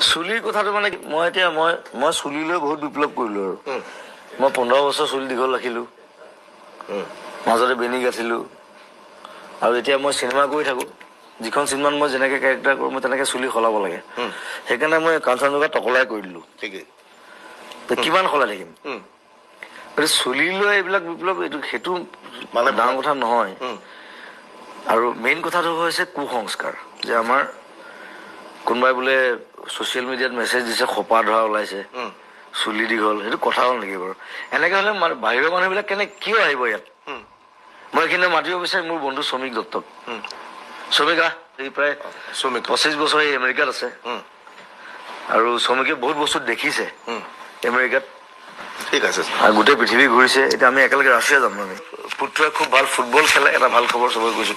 চুলিৰ কথাটো মানে মই এতিয়া মই চুলিলৈ বহুত বিপ্লৱ কৰিলো আৰু মই 15 বছৰ চুলি দীঘল ৰাখিলো মাজতে বেনি গাঠিলো আৰু এতিয়া মই চিনেমা কৰি থাকো যিখন চিনেমাত মই যেনেকে কেৰেক্টাৰ কৰো মই তেনেকে চুলি সলাব লাগে সেইকাৰণে মই কাঞ্চনজংঘা টকলাই কৰি দিলো ঠিকেই কিমান সলাই থাকিম চুলিলৈ এইবিলাক বিপ্লৱ সেইটো মানে ডাঙৰ কথা নহয় আৰু মেইন কথাটো হৈছে কুসংস্কাৰ যে আমাৰ কোনোবাই বোলে ছচিয়েল মিডিয়াত মেছেজ দিছে খপা ধৰা ওলাইছে চুলি দীঘল সেইটো কথা হ'ল নেকি বাৰু এনেকে হলে বাহিৰৰ মানুহবিলাক কিয় আহিব ইয়াত মই এইখিনি মাতিব বিচাৰিম মোৰ বন্ধু শ্ৰমিক দত্তক শ্ৰমিকা এই প্ৰায় 25 বছৰ এই আমেৰিকাত আছে আৰু শ্ৰমিকে বহুত বস্তু দেখিছে আমেৰিকাত ঠিক আছে আৰু গোটেই পৃথিৱী ঘূৰিছে এতিয়া আমি একেলগে ৰাছিয়া যাম আমি পুত্ৰই খুব ভাল ফুটবল খেলে এটা ভাল খবৰ চবকে কৈছো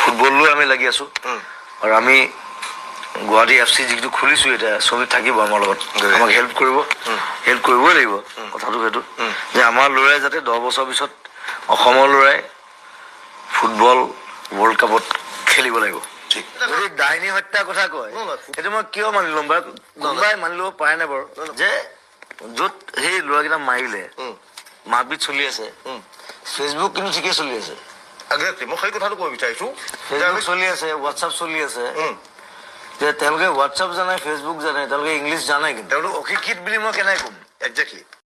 ফুটবললৈ আমি লাগি আছো আৰু আমি গুৱাহাটী FC যিটো খুলিছো এতিয়া শ্ৰমিক থাকিব আমাৰ লগত আমাক হেল্প কৰিবই লাগিব কথাটো সেইটো যে আমাৰ ল'ৰাই যাতে 10 বছৰ পিছত অসমৰ ল'ৰাই ফুটবল ৱৰ্ল্ড কাপত খেলিব লাগিব ডাইনী হত্যাৰ কথা কয় সেইটো মই কিয় মানি ল'ম বাৰু কোনোবাই মানি ল'ব পাৰে নে বাৰু যে য'ত সেই ল'ৰাকেইটা মাৰিলে মাৰপিট চলি আছে ফেচবুক কিন্তু ঠিকেই চলি আছে মই সেই কথাটো ক'ব বিচাৰিছো ফেচবুক চলি আছে হোৱাটছআপ চলি আছে যে তেওঁলোকে হোৱাটছআপ জানে ফেচবুক জানে তেওঁলোকে ইংলিছ জানে কিন্তু তেওঁলোক অশিক্ষিত বুলি মই কেনেকৈ ক'ম একজেক্টলি